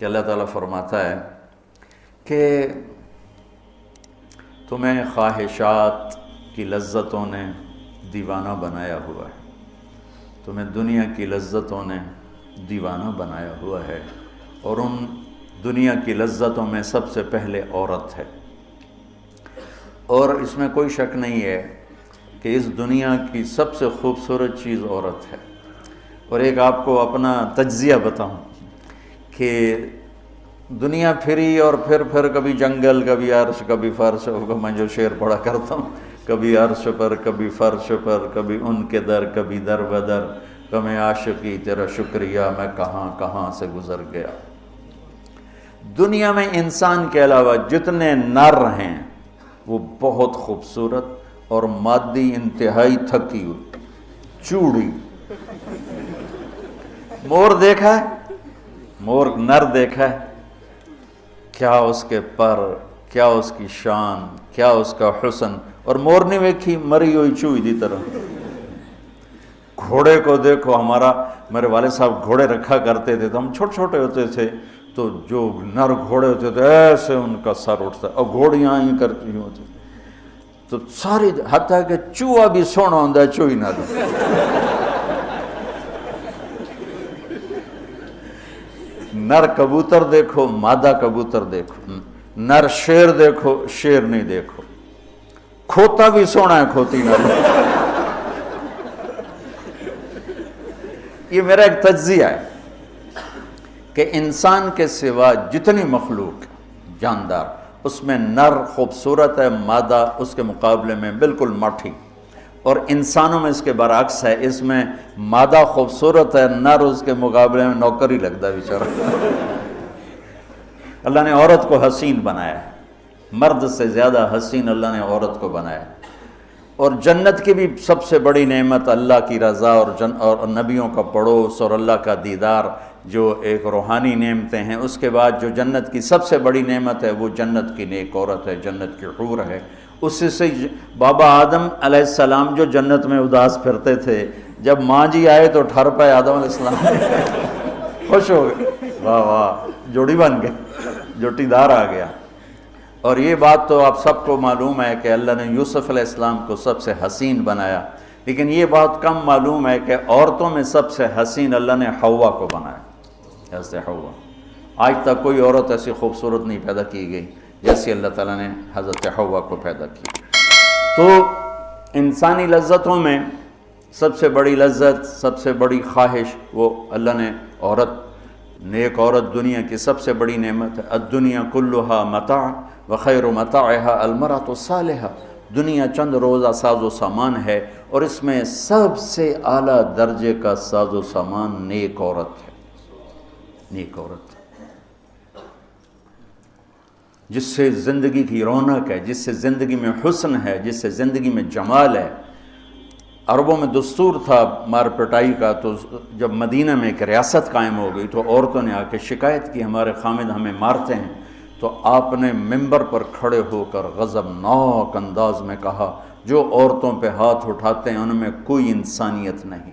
کہ اللہ تعالیٰ فرماتا ہے کہ تمہیں خواہشات کی لذتوں نے دیوانہ بنایا ہوا ہے، تمہیں دنیا کی لذتوں نے دیوانہ بنایا ہوا ہے، اور ان دنیا کی لذتوں میں سب سے پہلے عورت ہے، اور اس میں کوئی شک نہیں ہے کہ اس دنیا کی سب سے خوبصورت چیز عورت ہے۔ اور ایک آپ کو اپنا تجزیہ بتاؤں کہ دنیا پھری اور پھر کبھی جنگل، کبھی عرش، کبھی فرش، میں جو شعر پڑھا کرتا ہوں، کبھی عرش پر، کبھی فرش پر، کبھی ان کے در، کبھی در بدر، کبھی عاشقی تیرا شکریہ میں کہاں کہاں سے گزر گیا۔ دنیا میں انسان کے علاوہ جتنے نر ہیں وہ بہت خوبصورت اور مادی انتہائی تھکی ہوئی، چوڑی۔ مور دیکھا ہے؟ مور نر دیکھا ہے؟ کیا اس کے پر، کیا اس کی شان، کیا اس کا حسن، اور مور نہیں ویکھی مری ہوئی چوئی دی طرح۔ گھوڑے کو دیکھو، میرے والد صاحب گھوڑے رکھا کرتے تھے، تو ہم چھوٹے چھوٹے ہوتے تھے تو جو نر گھوڑے ہوتے تھے ایسے ان کا سر اٹھتا، اور گھوڑیاں ہی کرتی ہوتی تو ساری، حتیٰ کہ چوہا بھی سونا ہوتا ہے چوئی نہ دو۔ نر کبوتر دیکھو، مادہ کبوتر دیکھو، نر شیر دیکھو، شیر نہیں دیکھو، کھوتا بھی سونا ہے کھوتی نہ دو۔ یہ میرا ایک تجزیہ ہے کہ انسان کے سوا جتنی مخلوق جاندار، اس میں نر خوبصورت ہے، مادہ اس کے مقابلے میں بالکل ماٹھی، اور انسانوں میں اس کے برعکس ہے، اس میں مادہ خوبصورت ہے، نر اس کے مقابلے میں نوکر ہی لگتا ہے بیچارہ۔ اللہ نے عورت کو حسین بنایا ہے، مرد سے زیادہ حسین اللہ نے عورت کو بنایا ہے، اور جنت کی بھی سب سے بڑی نعمت اللہ کی رضا اور نبیوں کا پڑوس اور اللہ کا دیدار، جو ایک روحانی نعمتیں ہیں۔ اس کے بعد جو جنت کی سب سے بڑی نعمت ہے وہ جنت کی نیک عورت ہے، جنت کی حور ہے۔ اسی سے بابا آدم علیہ السلام جو جنت میں اداس پھرتے تھے، جب ماں جی آئے تو ٹھر پائے آدم علیہ السلام، خوش ہو گئے، واہ واہ جوڑی بن گئے، جوٹی دار آ گیا۔ اور یہ بات تو آپ سب کو معلوم ہے کہ اللہ نے یوسف علیہ السلام کو سب سے حسین بنایا، لیکن یہ بات کم معلوم ہے کہ عورتوں میں سب سے حسین اللہ نے حوا کو بنایا، جیسے حوا۔ آج تک کوئی عورت ایسی خوبصورت نہیں پیدا کی گئی جیسے اللہ تعالیٰ نے حضرت حوا کو پیدا کی۔ تو انسانی لذتوں میں سب سے بڑی لذت، سب سے بڑی خواہش وہ اللہ نے عورت، نیک عورت دنیا کی سب سے بڑی نعمت ہے۔ الدنیا کلھا متاع وخیر متاعھا المرأۃ الصالحہ، دنیا چند روزہ ساز و سامان ہے، اور اس میں سب سے اعلیٰ درجے کا ساز و سامان نیک عورت ہے، نیک عورت، جس سے زندگی کی رونق ہے، جس سے زندگی میں حسن ہے، جس سے زندگی میں جمال ہے۔ عربوں میں دستور تھا مار پٹائی کا، تو جب مدینہ میں ایک ریاست قائم ہو گئی تو عورتوں نے آ کے شکایت کی ہمارے خامد ہمیں مارتے ہیں، تو آپ نے ممبر پر کھڑے ہو کر غضبناک انداز میں کہا، جو عورتوں پہ ہاتھ اٹھاتے ہیں ان میں کوئی انسانیت نہیں۔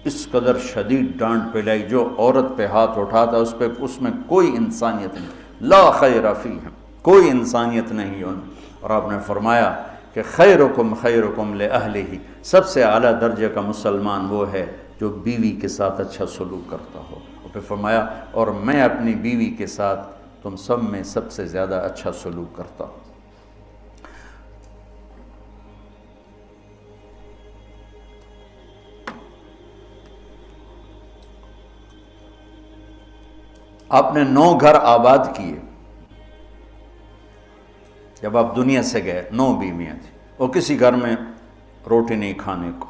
اس قدر شدید ڈانٹ پلائی، جو عورت پہ ہاتھ اٹھاتا ہے اس میں کوئی انسانیت نہیں، لا خیر فیہم، کوئی انسانیت نہیں ان۔ اور آپ نے فرمایا کہ خیرکم خیرکم لأہلہ، سب سے اعلیٰ درجے کا مسلمان وہ ہے جو بیوی کے ساتھ اچھا سلوک کرتا ہو۔ اور پھر فرمایا، اور میں اپنی بیوی کے ساتھ تم سب میں سب سے زیادہ اچھا سلوک کرتا ہوں۔ آپ نے 9 گھر آباد کیے جب آپ دنیا سے گئے، 9 بیویاں تھیں، اور کسی گھر میں روٹی نہیں کھانے کو،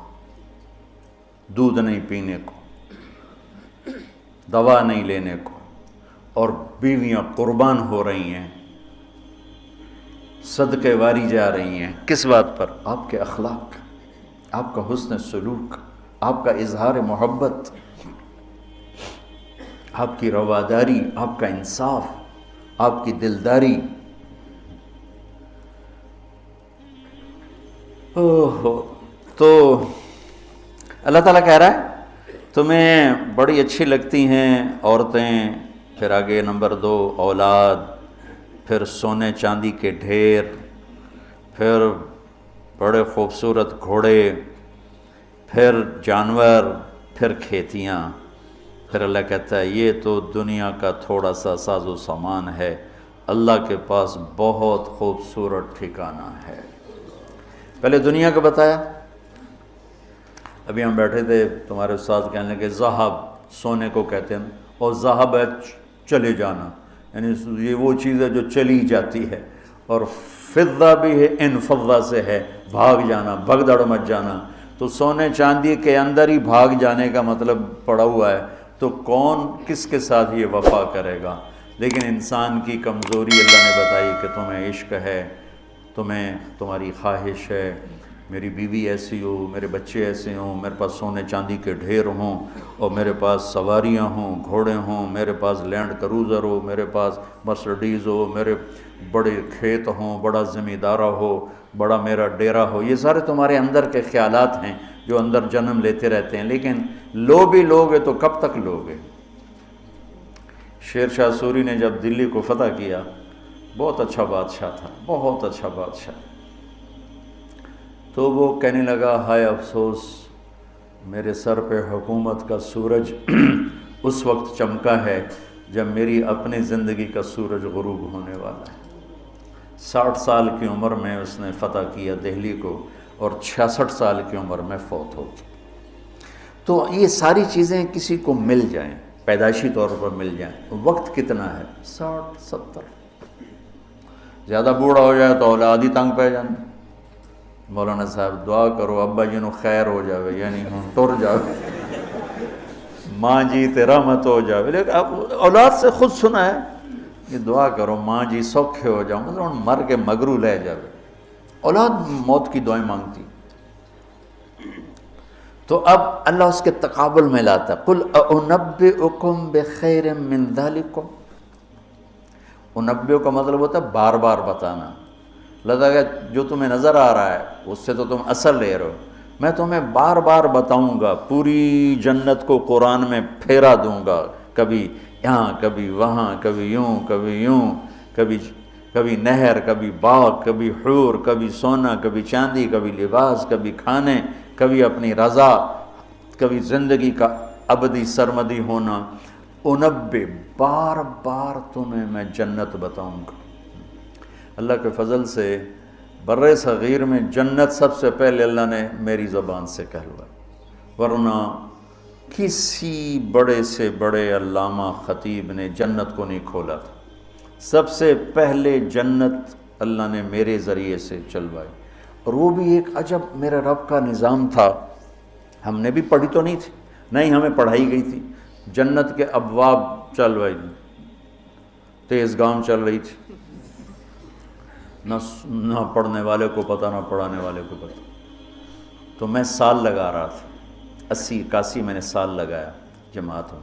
دودھ نہیں پینے کو، دوا نہیں لینے کو، اور بیویاں قربان ہو رہی ہیں، صدقے واری جا رہی ہیں۔ کس بات پر؟ آپ کے اخلاق، آپ کا حسن سلوک، آپ کا اظہار محبت، آپ کی رواداری، آپ کا انصاف، آپ کی دلداری۔ تو اللہ تعالیٰ کہہ رہا ہے تمہیں بڑی اچھی لگتی ہیں عورتیں پھر آگے نمبر 2 اولاد، پھر سونے چاندی کے ڈھیر، پھر بڑے خوبصورت گھوڑے، پھر جانور، پھر کھیتیاں. پھر اللہ کہتا ہے یہ تو دنیا کا تھوڑا سا ساز و سامان ہے، اللہ کے پاس بہت خوبصورت ٹھکانہ ہے. پہلے دنیا کا بتایا. ابھی ہم بیٹھے تھے، تمہارے استاد کہنے لگے ذہب سونے کو کہتے ہیں، اور ذہب ہے چلے جانا، یعنی یہ وہ چیز ہے جو چلی جاتی ہے. اور فضہ بھی ہے، ان فضہ سے ہے بھاگ جانا، بھگدڑ مچ جانا. تو سونے چاندی کے اندر ہی بھاگ جانے کا مطلب پڑا ہوا ہے، تو کون کس کے ساتھ یہ وفا کرے گا؟ لیکن انسان کی کمزوری اللہ نے بتائی کہ تمہیں عشق ہے، تمہیں تمہاری خواہش ہے میری بیوی ایسی ہو، میرے بچے ایسے ہوں، میرے پاس سونے چاندی کے ڈھیر ہوں، اور میرے پاس سواریاں ہوں، گھوڑے ہوں، میرے پاس لینڈ کروزر ہو، میرے پاس مرسڈیز ہو، میرے بڑے کھیت ہوں، بڑا زمیندارہ ہو، بڑا میرا ڈیرا ہو. یہ سارے تمہارے اندر کے خیالات ہیں جو اندر جنم لیتے رہتے ہیں، لیکن لو بھی لوگے تو کب تک لوگے؟ شیر شاہ سوری نے جب دلی کو فتح کیا، بہت اچھا بادشاہ تھا، بہت اچھا بادشاہ. تو وہ کہنے لگا ہائے افسوس، میرے سر پہ حکومت کا سورج اس وقت چمکا ہے جب میری اپنی زندگی کا سورج غروب ہونے والا ہے. 60 سال کی عمر میں اس نے فتح کیا دہلی کو، اور 66 سال کی عمر میں فوت ہو گیا. تو یہ ساری چیزیں کسی کو مل جائیں، پیدائشی طور پر مل جائیں، وقت کتنا ہے؟ 60 70. زیادہ بوڑھا ہو جائے تو اولاد ہی تنگ پہ جانے. مولانا صاحب دعا کرو ابا جی نو خیر ہو جاوے، یعنی ہوں ٹر جاوے، ماں جی تیرا مت ہو جاوے. لیکن اب اولاد سے خود سنا ہے کہ دعا کرو ماں جی سوکھے ہو جاؤ، مطلب مر کے مگرو لے جاوے. اولاد موت کی دعائیں مانگتی. تو اب اللہ اس کے تقابل میں لاتا ہے، قل اُنَبِّئُكُم بِخَيْرٍ مِّن ذَلِكُمْ. انبیو کا مطلب ہوتا ہے بار بار بتانا. لگا کہ جو تمہیں نظر آ رہا ہے اس سے تو تم اثر لے رہے ہو، میں تمہیں بار بار بتاؤں گا، پوری جنت کو قرآن میں پھیرا دوں گا، کبھی یہاں کبھی وہاں، کبھی یوں کبھی یوں، کبھی نہر، کبھی باغ، کبھی حور، کبھی سونا، کبھی چاندی، کبھی لباس، کبھی کھانے، کبھی اپنی رضا، کبھی زندگی کا ابدی سرمدی ہونا. انبے بار بار تمہیں میں جنت بتاؤں گا. اللہ کے فضل سے بر صغیر میں جنت سب سے پہلے اللہ نے میری زبان سے کہلوائی، ورنہ کسی بڑے سے بڑے علامہ خطیب نے جنت کو نہیں کھولا تھا. سب سے پہلے جنت اللہ نے میرے ذریعے سے چلوائی. اور وہ بھی ایک عجب میرے رب کا نظام تھا. ہم نے بھی پڑھی تو نہیں تھی، نہیں ہمیں پڑھائی گئی تھی. جنت کے ابواب چلوائی، تیز گام چل رہی تھی، نہ پڑھنے والے کو پتہ نہ پڑھانے والے کو پتہ. تو میں سال لگا رہا تھا، 80 81 میں نے سال لگایا جماعت میں.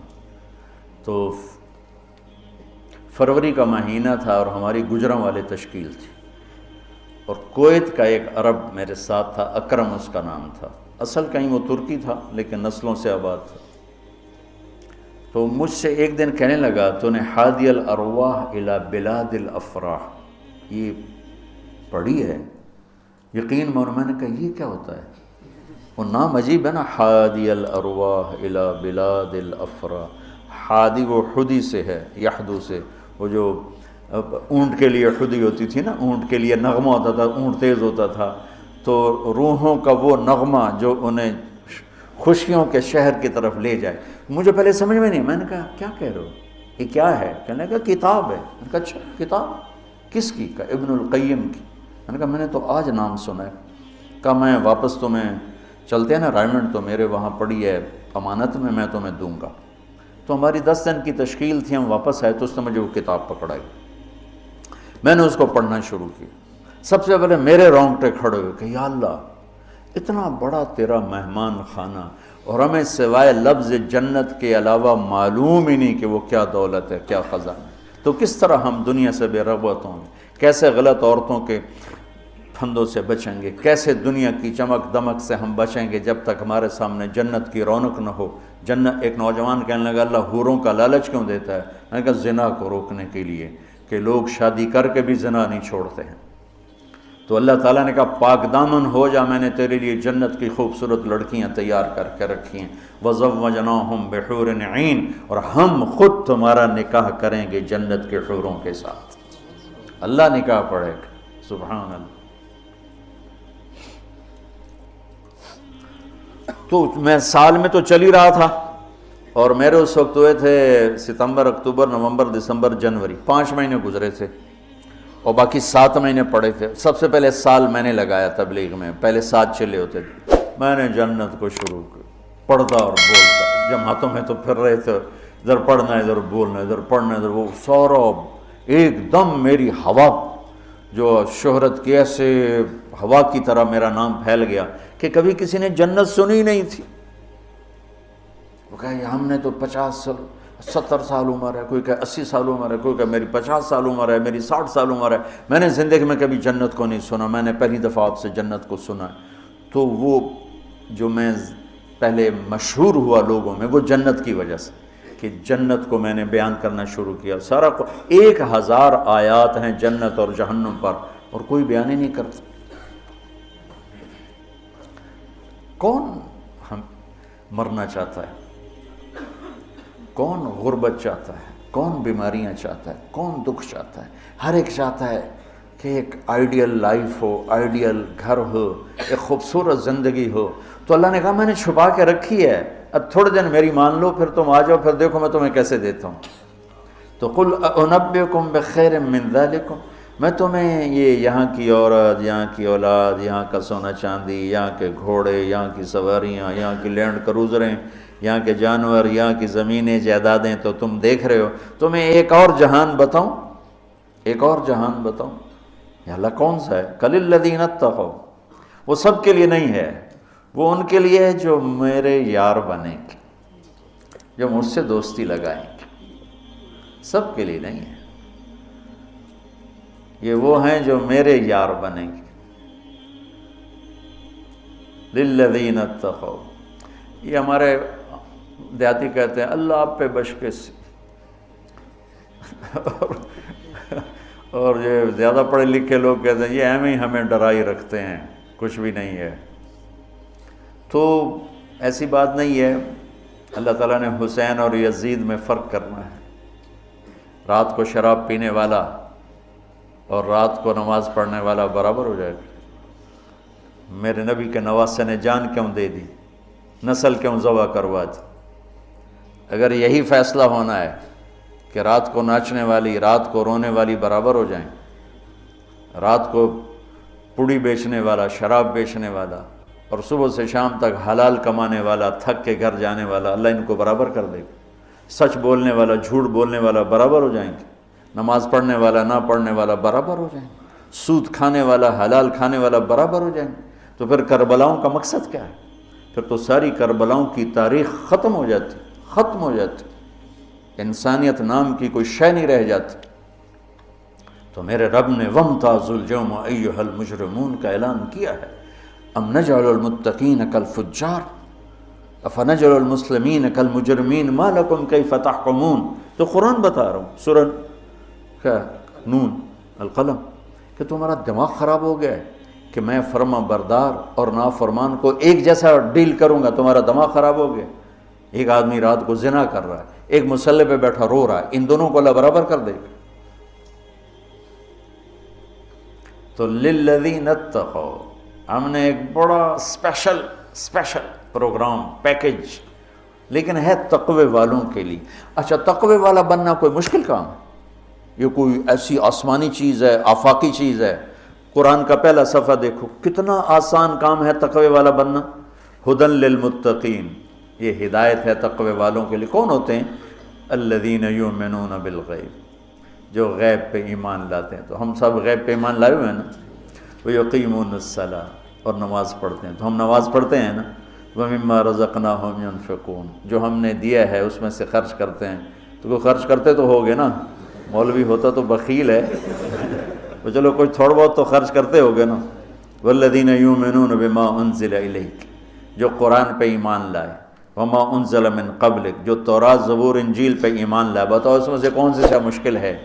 تو فروری کا مہینہ تھا اور ہماری گجراں والے تشکیل تھی، اور کویت کا ایک عرب میرے ساتھ تھا، اکرم اس کا نام تھا. اصل کہیں وہ ترکی تھا لیکن نسلوں سے آباد تھا. تو مجھ سے ایک دن کہنے لگا تو نے حادی الارواح الی بلاد الافراح یہ پڑھی ہے؟ یقین میں نے کہا یہ کیا ہوتا ہے؟ وہ نام عجیب ہے نا، حادی الارواح الی بلاد الافراح. حادی وہ حدی سے ہے، یحدو سے، وہ جو اونٹ کے لیے حدی ہوتی تھی نا، اونٹ کے لیے نغمہ ہوتا تھا، اونٹ تیز ہوتا تھا، تو روحوں کا وہ نغمہ جو انہیں خوشیوں کے شہر کی طرف لے جائے. مجھے پہلے سمجھ میں نہیں، میں نے کہا کیا کہہ رہے ہو، یہ کیا ہے؟ کہنے لگا کتاب ہے. میں نے کہا اچھا کتاب کس کی؟ کہا ابن القیم کی. میں نے کہا میں نے تو آج نام سنا ہے. کہا میں واپس تمہیں چلتے ہیں نا رائمنڈ، تو میرے وہاں پڑی ہے امانت میں تمہیں دوں گا. تو ہماری 10 دن کی تشکیل تھی، ہم واپس آئے تو اس نے مجھے وہ کتاب پکڑائی. میں نے اس کو پڑھنا شروع کیا. سب سے پہلے میرے رونگٹے کھڑے ہوئے کہ یا اللہ اتنا بڑا تیرا مہمان خانہ، اور ہمیں سوائے لفظ جنت کے علاوہ معلوم ہی نہیں کہ وہ کیا دولت ہے، کیا خزانہ ہے. تو کس طرح ہم دنیا سے بے رغبت ہوں گے، کیسے غلط عورتوں کے پھندوں سے بچیں گے، کیسے دنیا کی چمک دمک سے ہم بچیں گے جب تک ہمارے سامنے جنت کی رونق نہ ہو، جنت ایک نوجوان کہنے لگا اللہ حوروں کا لالچ کیوں دیتا ہے؟ میں نے کہا زنا کو روکنے کے لیے کہ لوگ شادی کر کے بھی زنا نہیں چھوڑتے ہیں۔ تو اللہ تعالیٰ نے کہا پاک دامن ہو جا، میں نے تیرے لیے جنت کی خوبصورت لڑکیاں تیار کر کے رکھی ہیں، وَزَوَّجْنَاهُمْ بِحُورٍ عِينٍ، اور ہم خود تمہارا نکاح کریں گے جنت کے حوروں کے ساتھ۔ اللہ نکاح پڑھے گا، سبحان اللہ۔ تو میں سال میں تو چل ہی رہا تھا، اور میرے اس وقت ہوئے تھے ستمبر، اکتوبر، نومبر، دسمبر، جنوری، 5 مہینے گزرے تھے، اور باقی 7 مہینے پڑے تھے۔ سب سے پہلے سال میں نے لگایا تبلیغ میں، پہلے 7 چلے ہوتے تھے، میں نے جنت کو شروع کیا، پڑھتا اور بولتا، جماعتوں میں تو پھر رہے تھے، ادھر پڑھنا ادھر بولنا، ادھر پڑھنا ادھر وہ، سارا ایک دم میری ہوا جو شہرت کی ایسے ہوا کی طرح میرا نام پھیل گیا کہ کبھی کسی نے جنت سنی نہیں تھی۔ وہ کہا ہم نے تو 70 سال عمر ہے، کوئی کہے 80 سال عمر ہے، کوئی کہے میری 50 سال عمر ہے، میری 60 سال عمر ہے، میں نے زندگی میں کبھی جنت کو نہیں سنا، میں نے پہلی دفعہ آپ سے جنت کو سنا۔ تو وہ جو میں پہلے مشہور ہوا لوگوں میں، وہ جنت کی وجہ سے کہ جنت کو میں نے بیان کرنا شروع کیا۔ سارا 1000 آیات ہیں جنت اور جہنم پر، اور کوئی بیان ہی نہیں کرتا۔ کون ہم مرنا چاہتا ہے؟ کون غربت چاہتا ہے؟ کون بیماریاں چاہتا ہے؟ کون دکھ چاہتا ہے؟ ہر ایک چاہتا ہے کہ ایک آئیڈیل لائف ہو، آئیڈیل گھر ہو، ایک خوبصورت زندگی ہو۔ تو اللہ نے کہا میں نے چھپا کے رکھی ہے، اب تھوڑے دن میری مان لو، پھر تم آ جاؤ، پھر دیکھو میں تمہیں کیسے دیتا ہوں۔ تو قل انبئکم بخیر من ذالکم، میں تمہیں یہ یہاں کی عورت، یہاں کی اولاد، یہاں کا سونا چاندی، یہاں کے گھوڑے، یہاں کی سواریاں، یہاں کی لینڈ کروزریں، یہاں کے جانور، یہاں کی زمینیں جائیدادیں تو تم دیکھ رہے ہو، تمہیں ایک اور جہان بتاؤں؟ ایک اور جہان بتاؤں؟ یا اللہ کون سا ہے؟ قل الذین اتقوا، وہ سب کے لیے نہیں ہے، وہ ان کے لیے ہے جو میرے یار بنیں گے، جو مجھ سے دوستی لگائیں گے، سب کے لیے نہیں ہے، یہ وہ ہیں جو میرے یار بنیں گے۔ للذین اتقوا، یہ ہمارے دیہاتی کہتے ہیں اللہ آپ پہ بشکش، اور یہ زیادہ پڑھے لکھے لوگ کہتے ہیں یہ ایم ہی ہمیں ڈرائی رکھتے ہیں، کچھ بھی نہیں ہے۔ تو ایسی بات نہیں ہے، اللہ تعالیٰ نے حسین اور یزید میں فرق کرنا ہے۔ رات کو شراب پینے والا اور رات کو نماز پڑھنے والا برابر ہو جائے گا۔ میرے نبی کے نواسے نے جان کیوں دے دی، نسل کیوں ذبح کروا دی؟ اگر یہی فیصلہ ہونا ہے کہ رات کو ناچنے والی، رات کو رونے والی برابر ہو جائیں، رات کو پوڑی بیچنے والا، شراب بیچنے والا، اور صبح سے شام تک حلال کمانے والا، تھک کے گھر جانے والا، اللہ ان کو برابر کر دے گا۔ سچ بولنے والا، جھوٹ بولنے والا برابر ہو جائیں گے، نماز پڑھنے والا، نہ پڑھنے والا برابر ہو جائیں گے، سود کھانے والا، حلال کھانے والا برابر ہو جائیں گے۔ تو پھر کربلاؤں کا مقصد کیا ہے؟ پھر تو ساری کربلاؤں کی تاریخ ختم ہو جاتی، ختم ہو جاتی، انسانیت نام کی کوئی شے نہیں رہ جاتی۔ تو میرے رب نے وَامْتَازُوا الْيَوْمَ أَيُّهَا الْمُجْرِمُونَ کا اعلان کیا ہے۔ ام نجعل الْمُتَّقِينَ كَالْفُجَّارِ أَفَنَجْعَلُ الْمُسْلِمِينَ كَالْمُجْرِمِينَ مَا لَكُمْ كَيْفَ تَحْكُمُونَ۔ تو قرآن بتا رہا ہوں، سورہ نون القلم، کہ تمہارا دماغ خراب ہو گیا ہے کہ میں فرما بردار اور نافرمان کو ایک جیسا ڈیل کروں گا؟ تمہارا دماغ خراب ہو گیا۔ ایک آدمی رات کو زنا کر رہا ہے، ایک مصلی پہ بیٹھا رو رہا ہے، ان دونوں کو اللہ برابر کر دے گا؟ تو للذین اتقوا، ہم نے ایک بڑا اسپیشل پروگرام، پیکج، لیکن ہے تقوی والوں کے لیے۔ اچھا، تقوی والا بننا کوئی مشکل کام ہے؟ یہ کوئی ایسی آسمانی چیز ہے، آفاقی چیز ہے؟ قرآن کا پہلا صفحہ دیکھو، کتنا آسان کام ہے تقوی والا بننا۔ ہدی للمتقین، یہ ہدایت ہے تقوی والوں کے لیے۔ کون ہوتے ہیں؟ الذین یؤمنون بالغیب، جو غیب پہ ایمان لاتے ہیں۔ تو ہم سب غیب پہ ایمان لائے ہوئے ہیں نا۔ ویقیمون الصلاۃ، اور نماز پڑھتے ہیں۔ تو ہم نماز پڑھتے ہیں نا۔ ومما رزقناہم ینفقون، جو ہم نے دیا ہے اس میں سے خرچ کرتے ہیں۔ تو کوئی خرچ کرتے تو ہوگے نا، مولوی ہوتا تو بخیل ہے، تو چلو کوئی تھوڑا بہت تو خرچ کرتے ہوگے نا۔ والذین یؤمنون بما انزل الیک، جو قرآن پہ ایمان لائے۔ وما انزل من قبلک، جو تورات زبور انجیل پہ ایمان لائے۔ بتاؤ اس میں سے کون سی مشکل ہے؟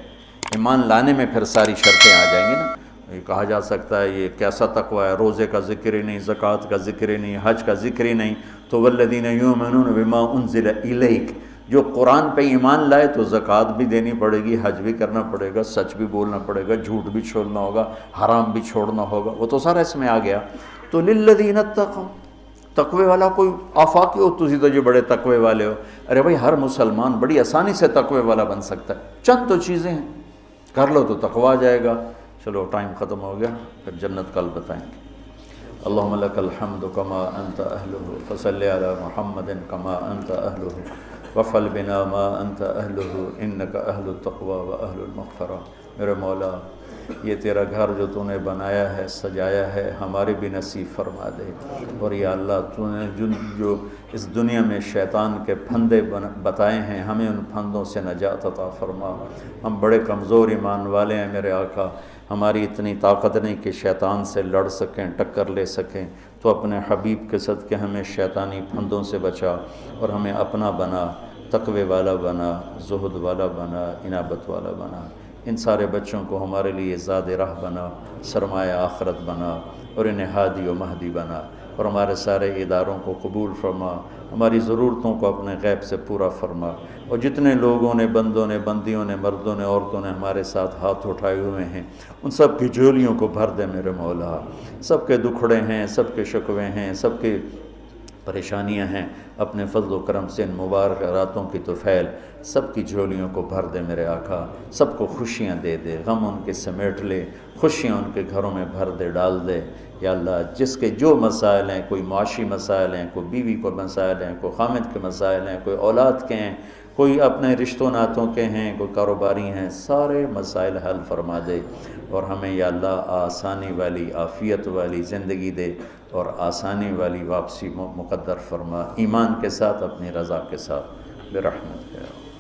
ایمان لانے میں پھر ساری شرطیں آ جائیں گی نا۔ یہ کہا جا سکتا ہے یہ کیسا تقوی ہے، روزے کا ذکر ہی نہیں، زکوٰۃ کا ذکر ہی نہیں، حج کا ذکر ہی نہیں۔ تو والذین یؤمنون بما انزل الیک، جو قرآن پہ ایمان لائے تو زکوٰۃ بھی دینی پڑے گی، حج بھی کرنا پڑے گا، سچ بھی بولنا پڑے گا، جھوٹ بھی چھوڑنا ہوگا، حرام بھی چھوڑنا ہوگا، وہ تو سارا اس میں آ گیا۔ تو للذین اتقوا، تقوی والا کوئی آفاقی ہو تسی تو جو بڑے تقوی والے ہو، ارے بھائی ہر مسلمان بڑی آسانی سے تقوی والا بن سکتا ہے، چند تو چیزیں ہیں، کر لو تو تقوی آ جائے گا۔ چلو ٹائم ختم ہو گیا، پھر جنت کل بتائیں گے۔ اللہم لک الحمد کما انت اہلہ، فصلی علی محمد کما انت اہلہ، وفعل بنا ما انت اہلہ، انک اہل التقوی و اہل المغفرہ۔ میرے مولا یہ تیرا گھر جو تو نے بنایا ہے، سجایا ہے، ہمارے بھی نصیب فرما دے۔ اور یا اللہ تو نے جو اس دنیا میں شیطان کے پھندے بتائے ہیں، ہمیں ان پھندوں سے نجات عطا فرما۔ ہم بڑے کمزور ایمان والے ہیں میرے آقا، ہماری اتنی طاقت نہیں کہ شیطان سے لڑ سکیں، ٹکر لے سکیں۔ تو اپنے حبیب کے صدقے ہمیں شیطانی پھندوں سے بچا اور ہمیں اپنا بنا، تقوی والا بنا، زہد والا بنا، انابت والا بنا۔ ان سارے بچوں کو ہمارے لیے زاد راہ بنا، سرمایہ آخرت بنا، اور انہیں ہادی و مہدی بنا، اور ہمارے سارے اداروں کو قبول فرما، ہماری ضرورتوں کو اپنے غیب سے پورا فرما۔ اور جتنے لوگوں نے، بندوں نے، بندیوں نے، مردوں نے، عورتوں نے ہمارے ساتھ ہاتھ اٹھائے ہوئے ہیں، ان سب کی جھولیوں کو بھر دے میرے مولا۔ سب کے دکھڑے ہیں، سب کے شکوے ہیں، سب کے پریشانیاں ہیں، اپنے فضل و کرم سے ان مبارک راتوں کی طفیل سب کی جھولیوں کو بھر دے میرے آقا۔ سب کو خوشیاں دے دے، غم ان کے سمیٹ لے، خوشیاں ان کے گھروں میں بھر دے، ڈال دے۔ یا اللہ جس کے جو مسائل ہیں، کوئی معاشی مسائل ہیں، کوئی بیوی کو مسائل ہیں، کوئی خامد کے مسائل ہیں، کوئی اولاد کے ہیں، کوئی اپنے رشتوں ناتوں کے ہیں، کوئی کاروباری ہیں، سارے مسائل حل فرما دے۔ اور ہمیں یا اللہ آسانی والی، عافیت والی زندگی دے، اور آسانی والی واپسی مقدر فرما، ایمان کے ساتھ، اپنی رضا کے ساتھ، برحمتک۔